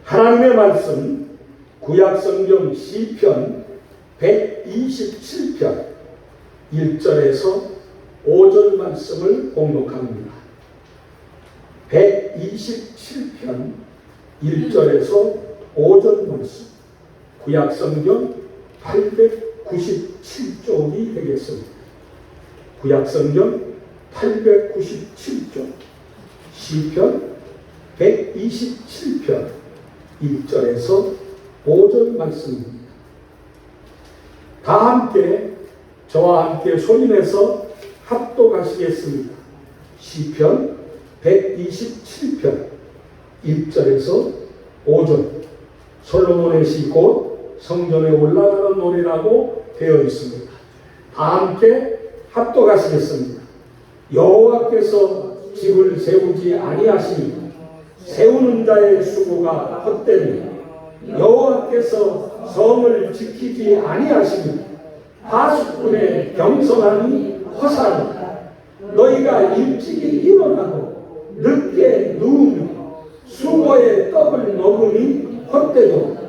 하나님의 말씀 구약성경 시편 127편 1절에서 5절 말씀을 공독합니다. 127편 1절에서 5절 말씀, 구약성경 897쪽이 되겠습니다. 구약성경 897쪽 시편 127편 1절에서 5절 말씀입니다. 다 함께 저와 함께 소리내서 합독하시겠습니다. 시편 127편 1절에서 5절, 솔로몬의 시 곧 성전에 올라가는 노래라고 되어 있습니다. 다 함께 합독하시겠습니다. 여호와께서 집을 세우지 아니하시니 세우는 자의 수고가 헛되니 여호와께서 성을 지키지 아니하시니 하수꾼의 경성함이 허사하니 너희가 일찍이 일어나고 늦게 누우며 수고의 떡을 먹으니 헛되도다.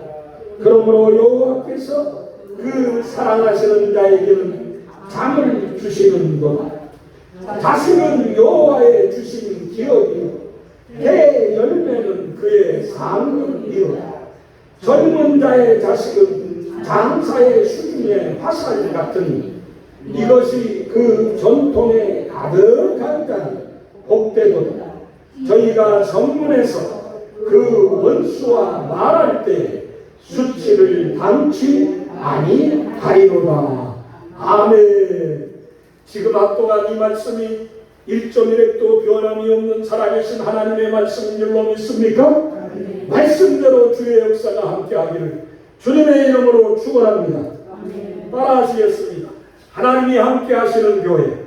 그러므로 여호와께서 그 사랑하시는 자에게는 잠을 주시는도다. 자식은 여호와의 주신 기업이요 해의 열매는 그의 상급이요 젊은 자의 자식은 장사의 수중의 화살 같으니 이것이 그 전통에 가득한 자니 복되도다. 저희가 성문에서 그 원수와 말할 때 수치를 당치 아니하리로다. 아멘. 지금 압도한 이 말씀이 1.1획도 변함이 없는 살아계신 하나님의 말씀인 줄로 믿습니까? 말씀대로 주의 역사가 함께하기를 주님의 이름으로 축원합니다. 따라하시겠습니다. 하나님이 함께하시는 교회,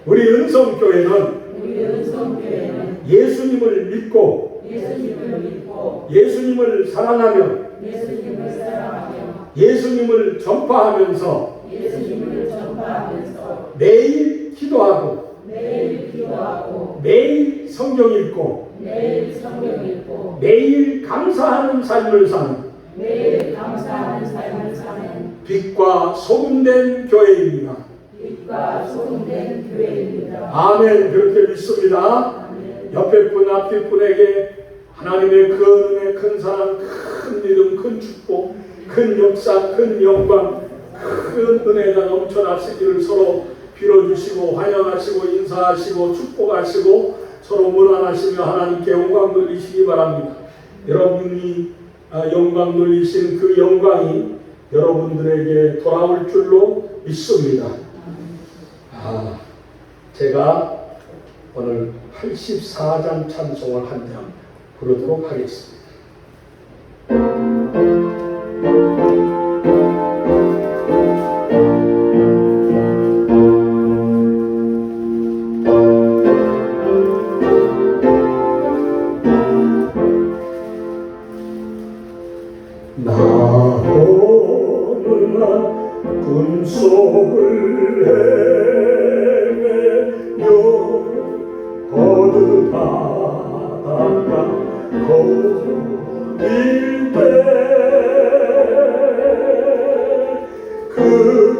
우리 은성교회는 예수님을 믿고 예수님을 사랑하며 예수님을 전파하면서 매일 기도하고 매일 성경 읽고 매일 감사하는 삶을 사는 빛과 소금된 교회입니다. 아멘. 그렇게 믿습니다. 옆에 분 앞에 분에게 하나님의 그 은혜, 큰 사랑, 큰 믿음, 큰 축복, 큰 역사, 큰 영광, 큰 은혜가 넘쳐나시기를 서로 빌어주시고 환영하시고 인사하시고 축복하시고 서로 문안하시며 하나님께 영광 돌리시기 바랍니다. 여러분이 영광 돌리신 그 영광이 여러분들에게 돌아올 줄로 믿습니다. 제가 오늘 84장 찬송을 한 장 부르도록 하겠습니다. 나 오늘 난 꿈속을 헤매며 거듭하다가 거릴 때 그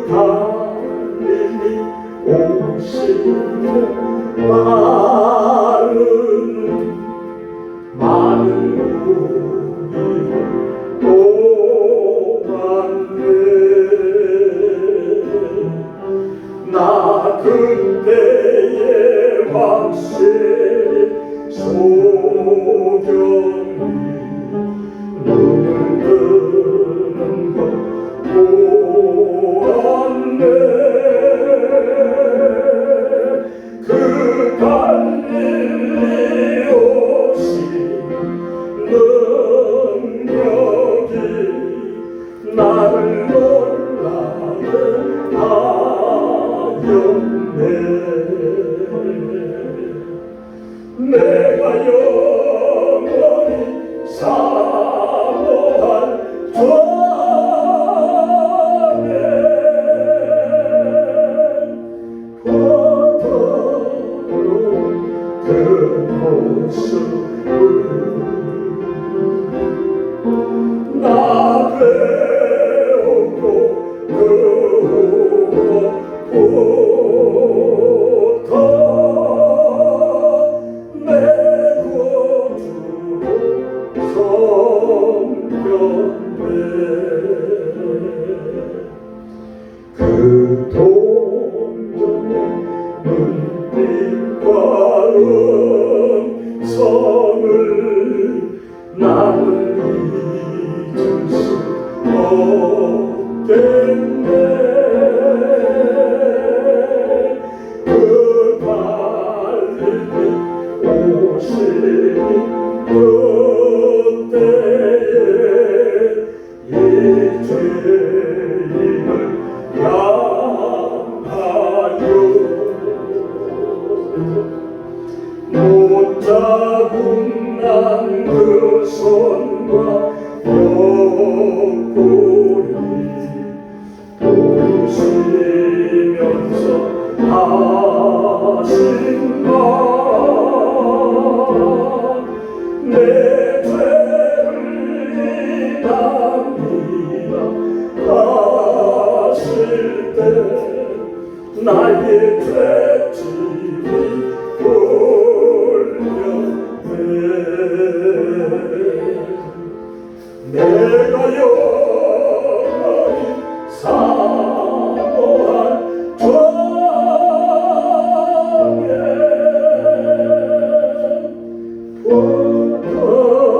달님이 오시며 나는 많은 우리를 보았네. 나 그때의 확실히 소경이 눈을 뜨는 것 보았네. 그 달리 오신 능력이 나를 놀라게 하였네. 내가 영원히 사모할 전에 버터로 그 모습을 없겠네. 그 갈릴리 오시니 그때에 이 죄인을 향하여 못 잡은 난 그 손과 옆구리 보시면서 하신 말 내 죄를 이납니다 하실 때 나의 죄짐이 내가 영원히 사모한 정에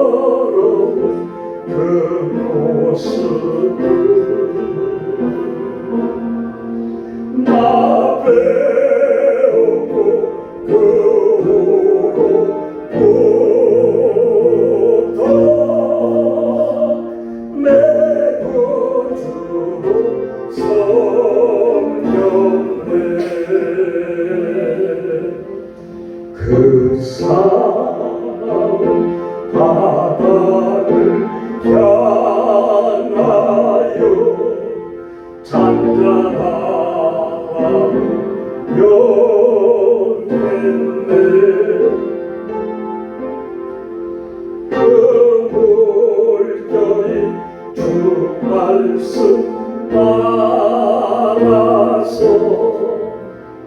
부끄러운 그 모습을 나 배우고 그 후로부터 내 구주 성령네 그 사랑은 바다를 향하여 잔잔하고 연했네. 그 물결이 주 말씀 따라서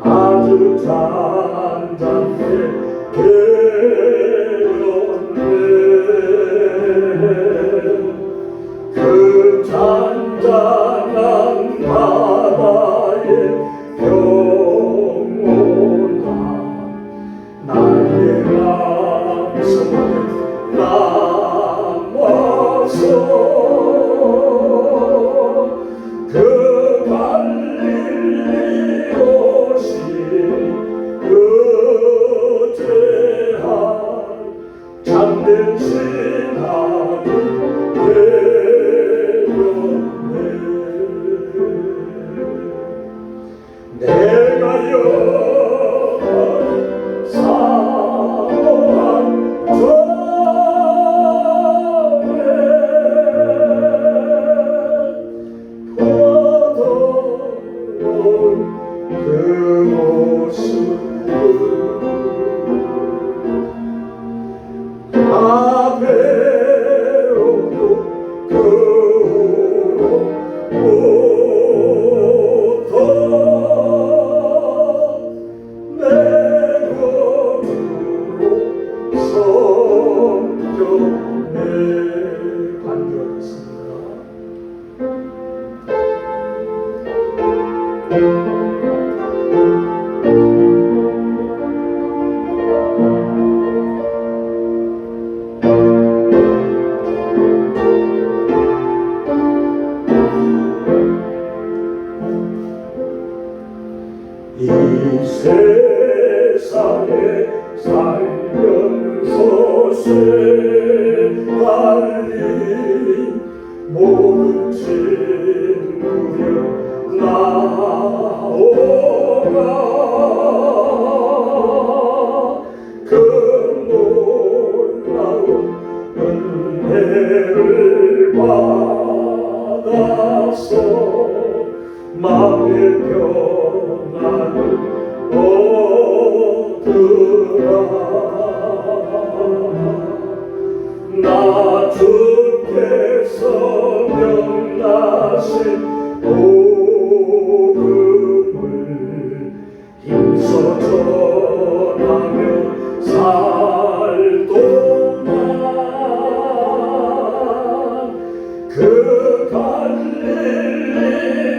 아주 잔잔해 되었네. 그 잔잔한 바다에 영원한 나의 마음속에 남아서 그 갈릴리 오신 의제한 참된 신앙이 되었네. 내가 영원히 사모한 정에 부드러운 그 모습을 다 배우고 그 후로부터 내 구주로 성령네 간절했습니다. 이 세상에 살면서 쇠달린 모든 친구여 나오라. 그 놀라운 은혜를 받아서 마음의 평안을 얻으라. 나 주께서 명하신 복음을 힘써 전하며 살 동안 그 갈릴리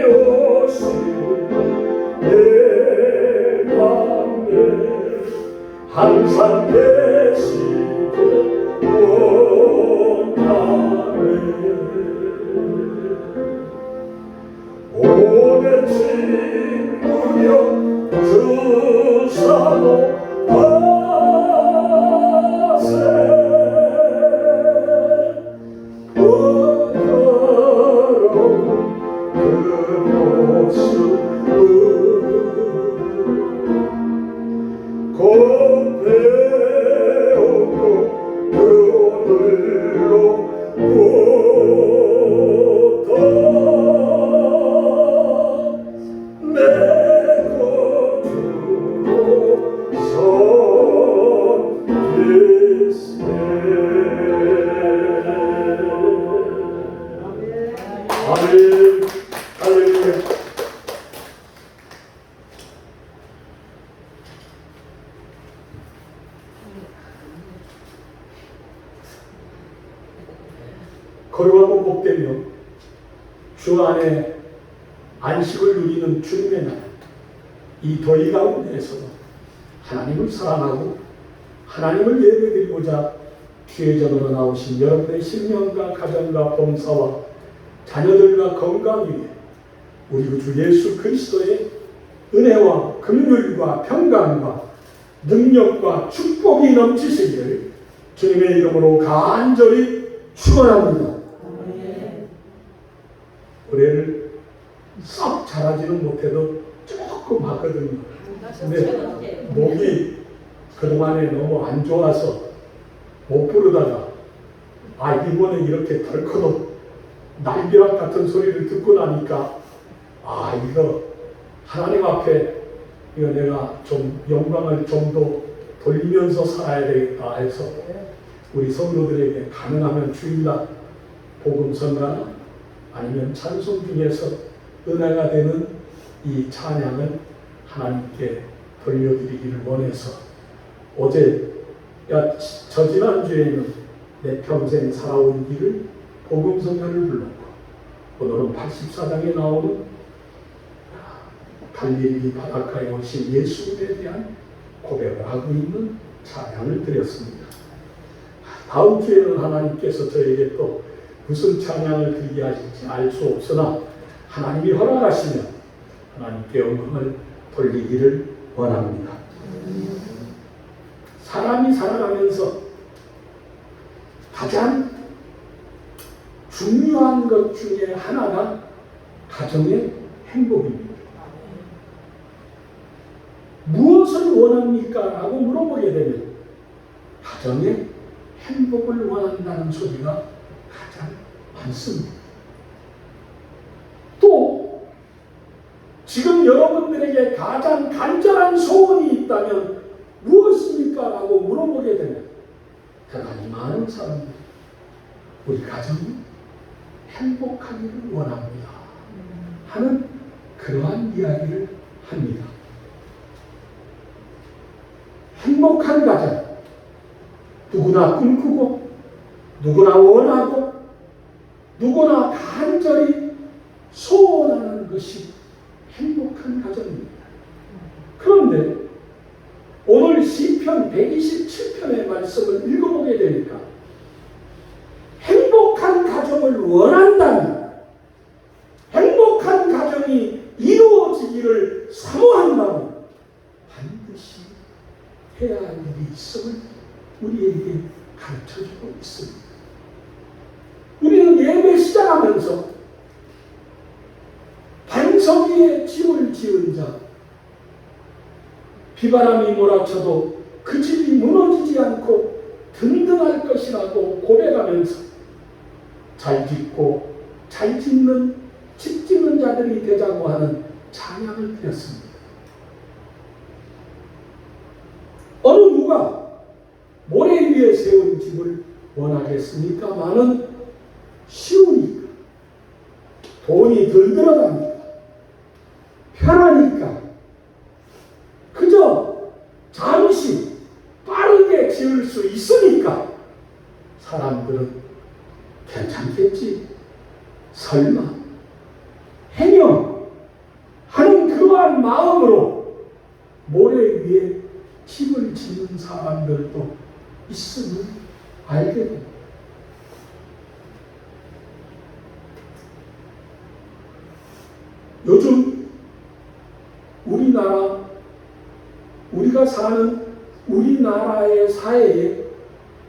오신 내 맘에 항상 계시고 원하네. 거룩하고 복되며 주 안에 안식을 누리는 주님의 날, 이 더위 가운데에서도 하나님을 사랑하고 하나님을 예배드리고자 기회전으로 나오신 여러분의 신령과 가정과 범사와 자녀들과 건강 위에 우리 주 예수 그리스도의 은혜와 긍휼과 평강과 능력과 축복이 넘치시기를 주님의 이름으로 간절히 축원합니다. 올해를 썩 잘하지는 못해도 조금 하거든요. 근데 목이 그동안에 너무 안 좋아서 못 부르다가 이번에 이렇게 덜커덕 날벼락 같은 소리를 듣고 나니까 이거 하나님 앞에 이거 내가 좀 영광을 좀 더 돌리면서 살아야 되겠다 해서 우리 성도들에게 가능하면 주일날 복음 선가나 아니면 찬송 중에서 은혜가 되는 이 찬양을 하나님께 돌려드리기를 원해서 저 지난주에는 내 평생 살아온 길을 복음 선가를 불렀고 오늘은 84장에 나오는 갈릴리 바닷가에 오신 예수님에 대한 고백을 하고 있는 찬양을 드렸습니다. 다음 주에는 하나님께서 저에게 또 무슨 찬양을 드리게 하실지 알 수 없으나 하나님이 허락하시면 하나님께 영광을 돌리기를 원합니다. 사람이 살아가면서 가장 중요한 것 중에 하나가 가정의 행복입니다. 무엇을 원합니까? 라고 물어보게 되면 가정의 행복을 원한다는 소리가 가장 많습니다. 또 지금 여러분들에게 가장 간절한 소원이 있다면 무엇입니까? 라고 물어보게 되면 대단히 많은 사람들이 우리 가정이 행복하기를 원합니다 하는 그러한 이야기를 합니다. 행복한 가정, 누구나 꿈꾸고 누구나 원하고 누구나 간절히 소원하는 것이 행복한 가정입니다. 그런데 오늘 시편 127편의 말씀을 읽어보게 되니까 행복한 가정을 원한다면, 행복한 가정이 이루어지기를 사모한다면 반드시 해야 할 일이 있음을 우리에게 가르쳐주고 있습니다. 우리는 예배 시작하면서 반석 위에 집을 지은 자, 비바람이 몰아쳐도 그 집이 무너지지 않고 든든할 것이라고 고백하면서 잘 짓고 잘 짓는 집 짓는 자들이 되자고 하는 찬양을 드렸습니다. 어느 누가 모래 위에 세운 집을 원하겠습니까? 많은 쉬우니까, 돈이 덜 들어가니까, 편하니까, 그저 잠시 빠르게 지을 수 있으니까 사람들은 괜찮겠지, 설마, 행여 하는 그러한 마음으로 모래 위에 집을 짓는 사람들도 있음을 알게 됩니다. 요즘 우리가 사는 우리나라의 사회에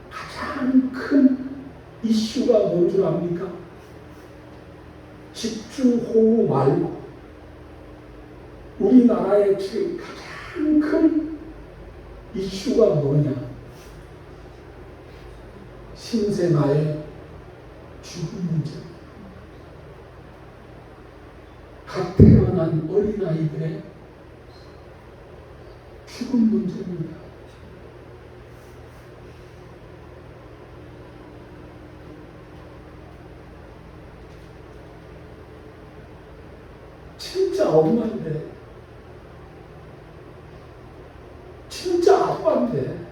가장 큰 이슈가 뭔 줄 압니까? 집중호우 말고 우리나라의 지금 가장 큰 이슈가 뭐냐? 신생아의 죽음 문제. 갓 태어난 어린아이들의 죽음 문제입니다. 진짜 엄마인데, 진짜 아빠인데,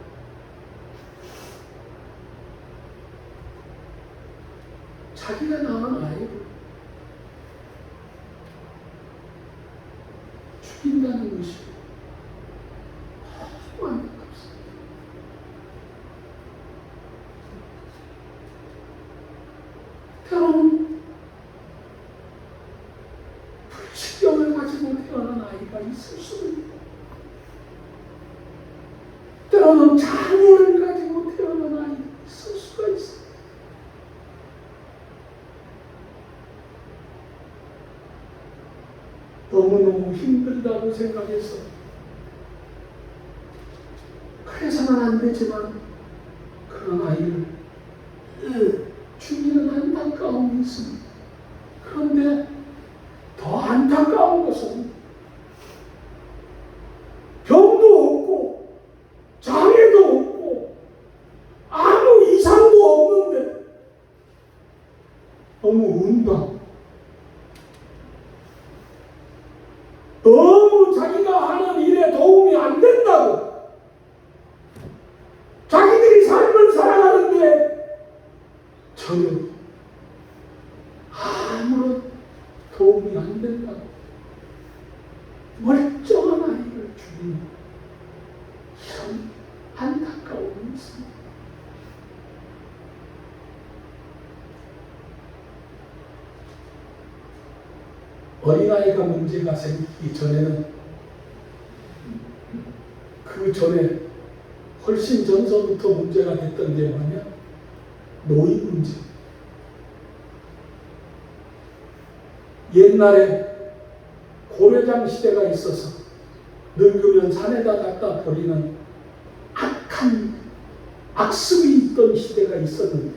자기가 낳은 아이를 죽인다는 것이 너무 안타깝습니다. 때로는 불치병을 가지고 태어난 아이가 있을 수도 있고, 때로는 장애를 가지고 태어난 아이가 있을 수가 있습니다. 너무너무 힘들다고 생각해서 그래서는 안 되지만 그런 아이를 죽이는 안타까움이 있습니다. 그런데 더 안타까운 것은 병도 없고 장애도 없고 아무 이상도 없는데 너무 운다. 너무 자기가 하는 일에 도움이 안 된다고, 자기들이 삶을 살아가는데 전혀 아무런 도움이 안 된다고 멀쩡한 아이를 죽이는 이런 안타까움이 있습니다. 어린아이가 문제가 생기기 전에는, 그 전에 훨씬 전서부터 문제가 됐던 게 뭐냐? 노인 문제. 옛날에 고려장 시대가 있어서 늙으면 산에다 갖다 버리는 악한 악습이 있던 시대가 있었는데,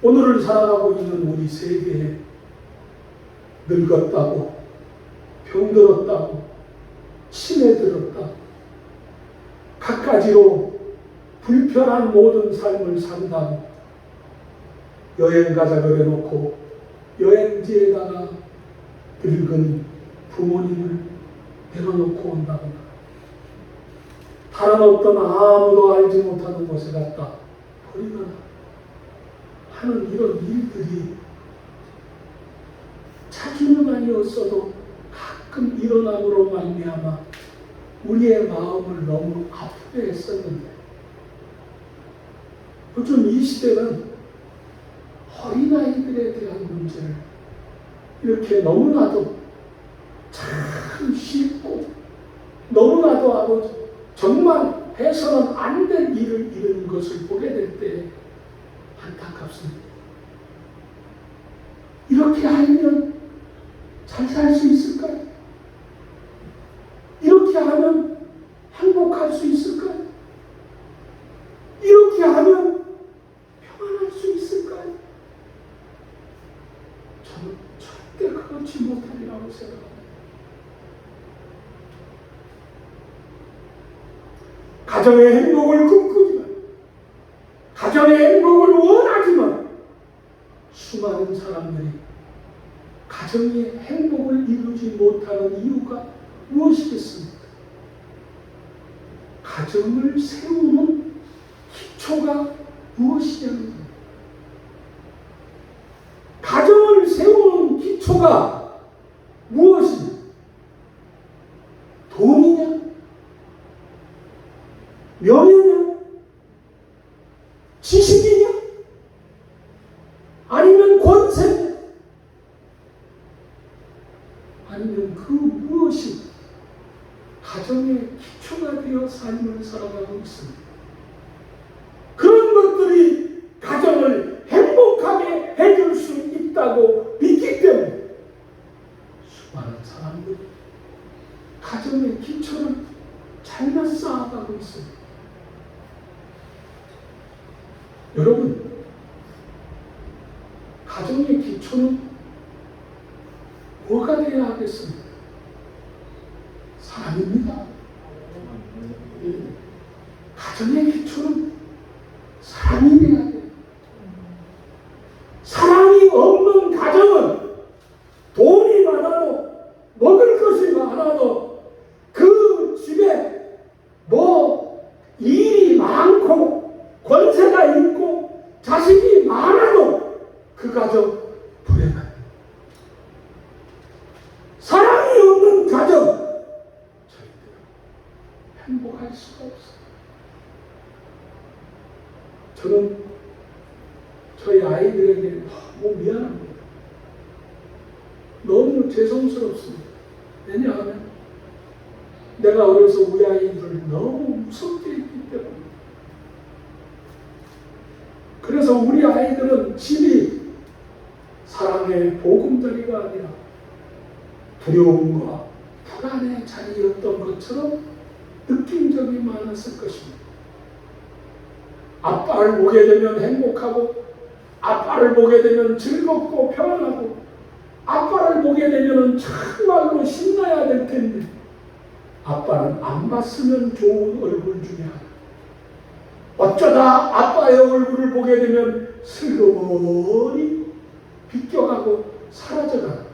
오늘을 살아가고 있는 우리 세계에 늙었다고, 병들었다고, 치매 들었다고, 갖가지로 불편한 모든 삶을 산다고 여행 가자 그래놓고 여행지에다가 늙은 부모님을 내려놓고 온다거나, 다른 어떤 아무도 알지 못하는 곳에 갔다 버리거나 하는 이런 일들이 자주는 아니었어도 가끔 일어남으로 말미암아 우리의 마음을 너무 아프게 했었는데, 요즘 이 시대는 어린아이들에 대한 문제를 이렇게 너무나도 참 쉽고 너무나도 아버지 정말 해서는 안 될 일을 이루는 것을 보게 될 때 안타깝습니다. 이렇게 하면 잘 살 수 있을까요? 이렇게 하면 행복할 수 있을까요? 이렇게 하면 평안할 수 있을까요? 저는 절대 그렇지 못하리라고 생각합니다. 가정의 행복을 꿈꾸지만, 가정의 행복을 원하지만, 수많은 사람들이 가정의 행복을 이루지 못하는 이유가 무엇이겠습니까? 가정을 세우는 기초가 무엇이냐는 겁니다. 가정을 세우는 기초가 무엇이냐? 돈이냐? 명예냐? 지식이냐? 아니면 권세냐? 아니면 그 무엇이 가정의 기초가 되어 삶을 살아가고 있습니다. 그런 것들이 가정을 행복하게 해줄 수 있다고 믿기 때문에 수많은 사람들이 가정의 기초를 잘못 쌓아가고 있습니다. 여러분, 가정의 기초는 뭐가 되어야 하겠습니까? 사랑입니다. 가정의 기초는 사랑이 되어야 돼요. 사랑이 없는 가정은 돈이 많아도 먹을 것이 많아도 그 집에 뭐 일이 많고 권세가 있고 자식이 많아도 그 그 가정 불행한, 사랑이 없는 가정 절대로 행복할 수가 없어요. 저는 저희 아이들에게 너무 미안합니다. 너무 죄송스럽습니다. 왜냐하면 내가 어려서 우리 아이들을 너무 무섭게 했기 때문에. 그래서 우리 아이들은 집이 사랑의 보금자리가 아니라 두려움과 불안의 자리였던 것처럼 느낀 적이 많았을 것입니다. 아빠를 보게 되면 행복하고, 아빠를 보게 되면 즐겁고 평안하고, 아빠를 보게 되면 정말로 신나야 될 텐데, 아빠는 안 봤으면 좋은 얼굴 중에 하나. 어쩌다 아빠의 얼굴을 보게 되면 슬그머니 비껴가고 사라져가는,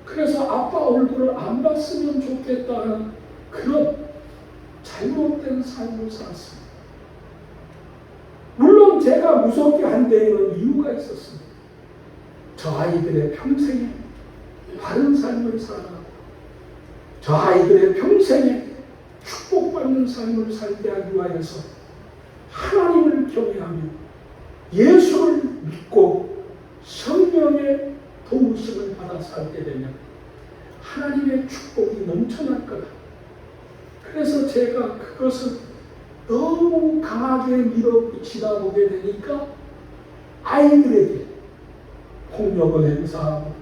그래서 아빠 얼굴을 안 봤으면 좋겠다는 그런 잘못된 삶을 살았습니다. 물론 제가 무섭게 한 데에는 이유가 있었습니다. 저 아이들의 평생에 바른 삶을 살아가고, 저 아이들의 평생에 축복받는 삶을 살게 하기 위하여서 하나님을 경외하며 예수를 믿고 성령의 도우심을 받아 살게 되면 하나님의 축복이 넘쳐날 거다. 그래서 제가 그것을 너무 강하게 밀어붙이다 보게 되니까 아이들에게 폭력을 행사하고,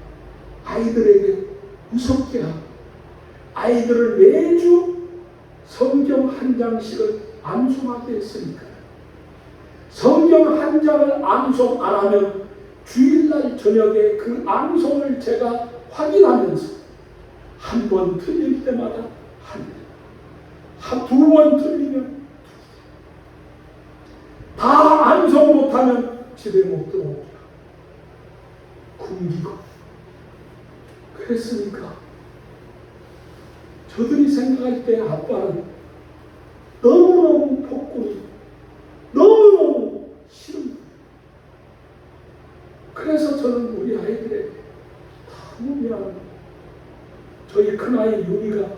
아이들에게 무섭게 하고, 아이들을 매주 성경 한 장씩을 암송하게 했으니까, 성경 한 장을 암송 안 하면 주일날 저녁에 그 암송을 제가 확인하면서 한 번 틀릴 때마다 두 번 틀리면 다 암송 못하면 집에 못 들어오고 굶기고 그랬으니까, 저들이 생각할 때 아빠는 너무너무 폭군이 너무너무 싫은. 그래서 저는 우리 아이들에게 너무 미안합니다. 저희 큰아이 유미가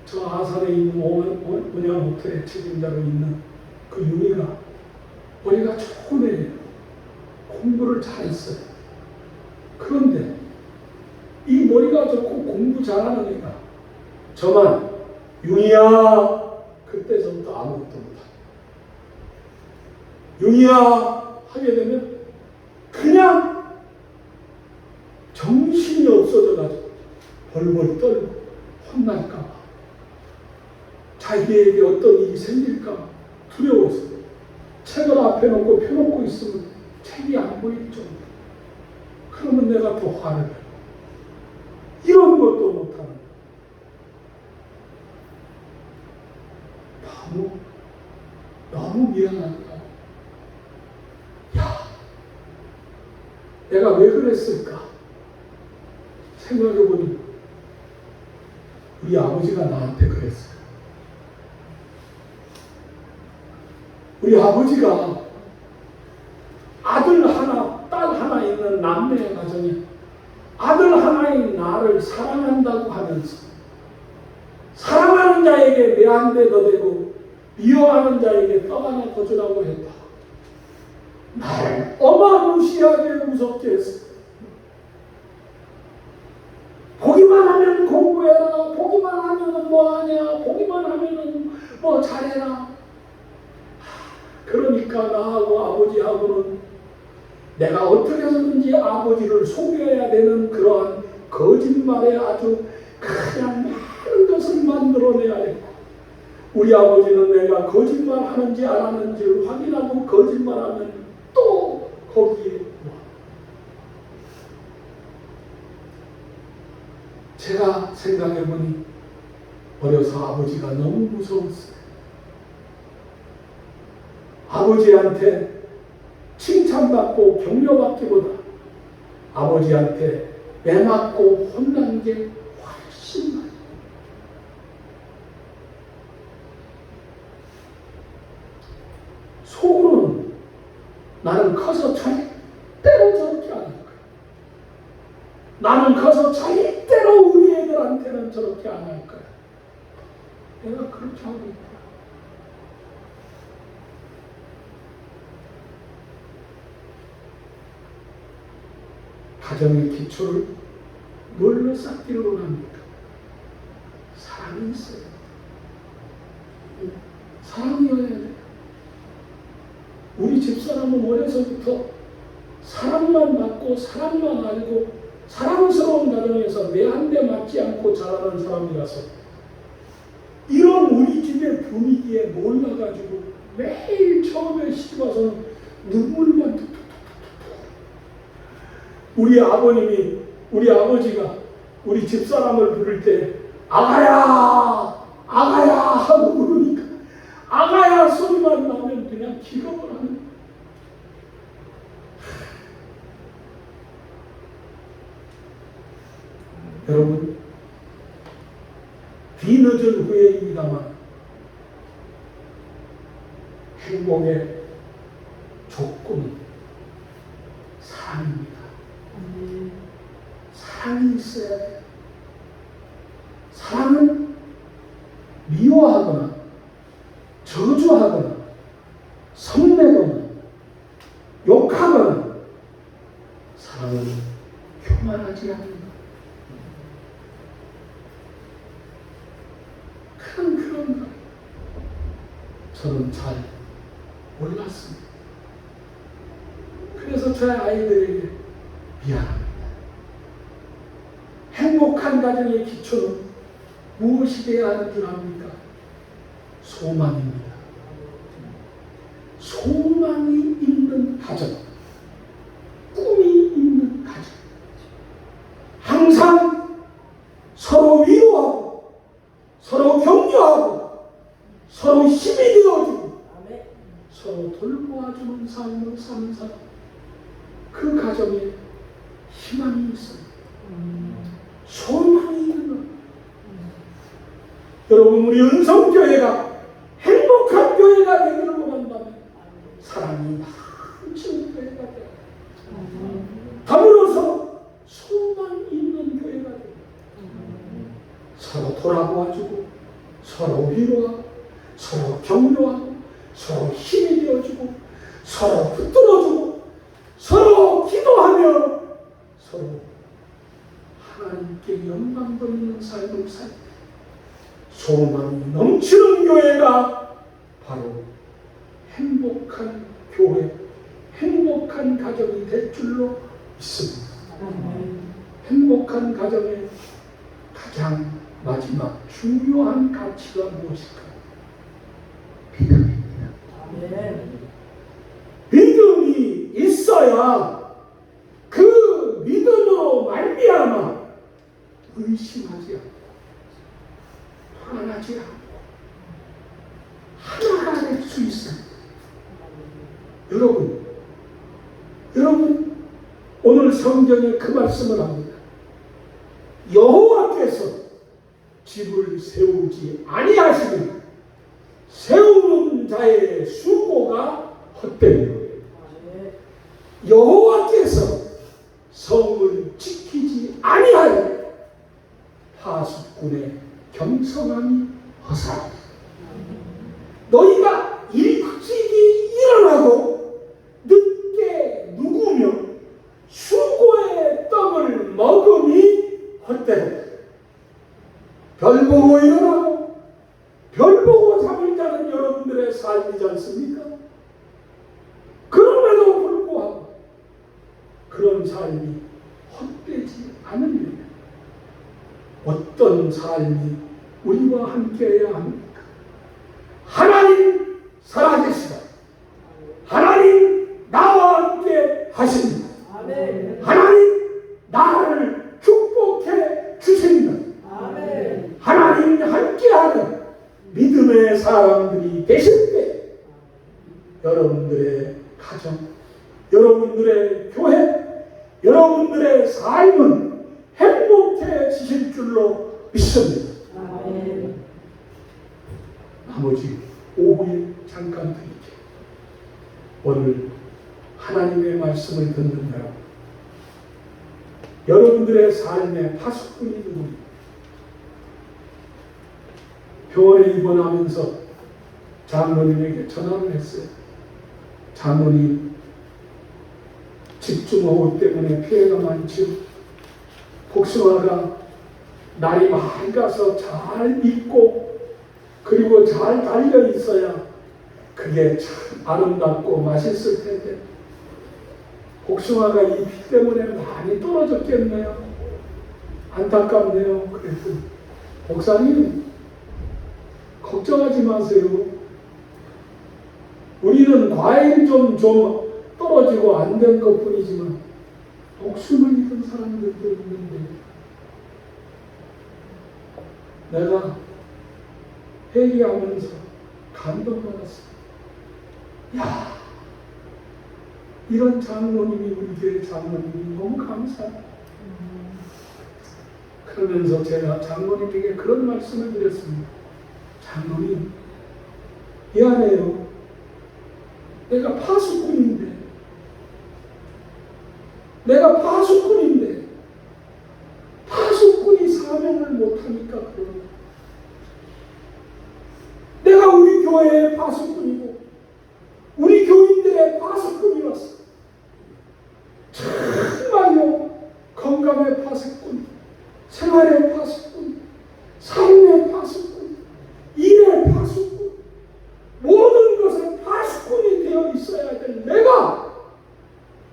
저 아산에 있는 온양 호텔의 책임자로 있는 그 유미가 머리가 좋은 애예요. 공부를 잘했어요. 그런데 이 머리가 좋고 공부 잘하는 애가 저만 융이야 그때부터 아무것도 못하고, 융이야 하게 되면 그냥 정신이 없어져가지고 벌벌 떨고 혼날까봐, 자기에게 어떤 일이 생길까 두려워서 책을 앞에 놓고 펴놓고 있으면 책이 안 보일 정도. 그러면 내가 더 화를 내고 이런 것도 못하는, 너무 미안하다. 야, 내가 왜 그랬을까 생각해보니 우리 아버지가 나한테 그랬어요. 우리 아버지가 아들 하나, 딸 하나 있는 남매 가정에 아들 하나인 나를 사랑한다고 하면서 사랑하는 자에게 매 한 대 더 대고 미워하는 자에게 떡 하나 더 주라고 했다. 나를 어마무시하게 무섭게 했어. 보기만 하면 공부해라, 보기만 하면 뭐하냐, 보기만 하면 뭐 잘해라. 그러니까 나하고 아버지하고는 내가 어떻게 해서든지 아버지를 속여야 되는 그러한 거짓말에 아주 그냥 많은 것을 만들어내야 했고, 우리 아버지는 내가 거짓말 하는지 안 하는지를 확인하고 거짓말하면 또 거기에 제가 생각해보니 어려서 아버지가 너무 무서웠어요. 아버지한테 칭찬받고 격려받기보다 아버지한테 매맞고 혼난 게 훨씬 많아요. 속으로는 나는 커서 절대로 저 나는 커서 절대로 우리 애들한테는 저렇게 안 할 거야. 내가 그렇게 하고 있다. 가정의 기초를 뭘로 쌓기를 원합니까? 사랑이 있어요. 사랑이어야 돼요. 우리 집사람은 어려서부터 사랑만 받고 사랑만 알고 사랑스러운 가정에서 내 한 대 맞지 않고 자라는 사람이라서 이런 우리 집의 분위기에 놀라가지고 매일 처음에 시집 와서는 눈물만 툭툭툭툭. 우리 아버님이, 우리 아버지가 우리 집사람을 부를 때 아가야 아가야 하고 부르니까 아가야 소리만 나면 그냥 기겁을 하는. 여러분, 뒤늦은 후회입니다만 행복의 조건은 사랑입니다. 사랑이 있어야 돼요. 사랑은 미워하거나 저주하거나 성내거나 욕하거나 사랑은 교만하지 않는다. 그런가? 저는 잘 몰랐습니다. 그래서 제 아이들에게 미안합니다. 행복한 가정의 기초는 무엇이 되어야 하는 줄 압니까? 소망입니다. 소망이 있는 가정, 꿈이 있는 가정, 항상 서로 위로하고 서로 격려하고 서로 힘이 되어주고 서로 돌보아주는 삶을 사는 사람, 그 가정에 희망이 있습니다. 소망이 있는 것. 여러분, 우리 은성교회가 행복한 교회가 되기를 원한다면 사랑이 넘치는 교회가 되어야 합니다. 더불어서 소망이 있는 교회가 됩니다. 서로 돌아보아주고 서로 위로하고 서로 격려하고 서로 힘이 되어주고 서로 붙들어주고 서로 기도하며 서로 하나님께 영광 돌리는 삶을 살고 소망이 넘치는 교회가 바로 행복한 교회, 행복한 가정이 될 줄로 믿습니다. 행복한 가정의 가장 마지막 중요한 가치가 무엇일까? 믿음입니다. 믿음이 있어야 그 믿음으로 말미암아 의심하지 않고 불안하지 않고 하나가 될 수 있습니다. 여러분 오늘 성경에 그 말씀을 합니다. 여호와께서 집을 세우지 아니하시면 세우는 자의 수고가 헛되며 여호와께서 성을 지키지 아니하여 파수꾼의 겸손함이 허사하니 너희가 일찍이 일어나고 늦게 누구며 수고의 떡을 먹으니 헛되다. 별 보고 일어나고 별 보고 잠을 자는 여러분들의 삶이지 않습니까? 그럼에도 불구하고 그런 삶이 헛되지 않으면 어떤 삶이 우리와 함께해야 합니까? 하나님 살아계시다. 하나님 나와 함께 하십니다. 아멘. 하나님 나를 축복해 주십니다. 아멘. 하나님 함께하는 믿음의 사람들이 되실 때 여러분들의 가정, 여러분들의 교회, 여러분들의 삶은 행복해지실 줄로 믿습니다. 아멘. 나머지 5일 잠깐 드릴게요. 오늘 하나님의 말씀을 듣는 여러분, 여러분들의 삶의 파수꾼이 누굽니까? 병원에 입원하면서 장로님에게 전화를 했어요. 장로님, 집중호우 때문에 피해가 많죠. 복숭아가 날이 맑아서 잘 익고 그리고 잘 달려 있어야 그게 참 아름답고 맛있을 텐데 복숭아가 이 비 때문에 많이 떨어졌겠네요. 안타깝네요. 그래도 목사님 걱정하지 마세요. 우리는 과일 좀 떨어지고 안 된 것뿐이지만 목숨을 잃은 사람들도 있는데 내가 회개하면서 감동받았어요. 야, 이런 장로님이 우리 교회 장로님이 너무 감사해요. 그러면서 제가 장로님에게 그런 말씀을 드렸습니다. 장로님, 미안해요. 내가 파수꾼인데 파수꾼이 사명을 못하니까 그러는 내가 우리 교회의 파수꾼이고 우리 교인들의 파수꾼이었어. 정말요. 건강의 파수꾼, 생활의 파수꾼, 삶의 파수꾼, 일의 파수꾼, 모든 것에 파수꾼이 되어 있어야 될 내가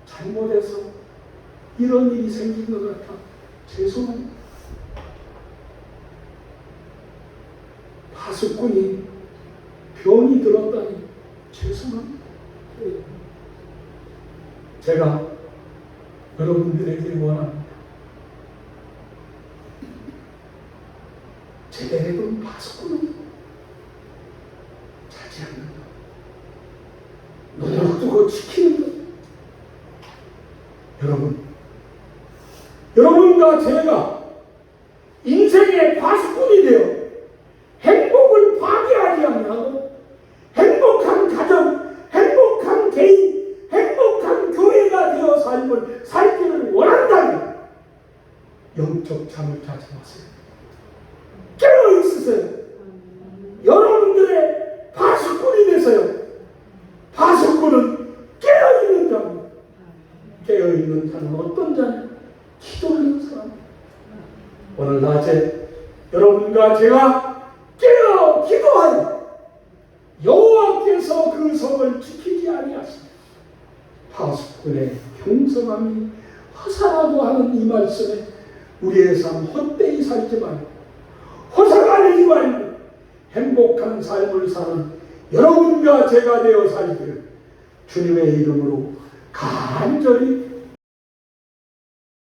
잘못해서 이런 일이 생긴 것 같아 죄송합니다. 파수꾼이 병이 들었다니 죄송합니다. 제가 여러분들에게 원합니다. 제대로 된 파수꾼은 차지하는 것, 눈을 뜨고 지키는 것. 여러분과 제가 인생의 파수꾼이 되어 행복을 파괴하지 아니하고 행복한 가정, 행복한 개인, 행복한 교회가 되어 삶을 살기를 원한다면 영적 잠을 자지 마세요. 깨어 있으세요. 여러분들의 파수꾼이 되세요. 파수꾼은 깨어 있는 자입니다. 깨어 있는 자는 어떤 자냐? 기도하는 사람. 오늘 낮에 여러분과 제가 깨어 기도하여 여호와께서 그 성을 지키지 아니하시며 파수꾼의 형성함이 허사라고 하는 이 말씀에 우리의 삶 헛되이 살지 말고 허사가 되지 말고 행복한 삶을 사는 여러분과 제가 되어 살기를 주님의 이름으로 간절히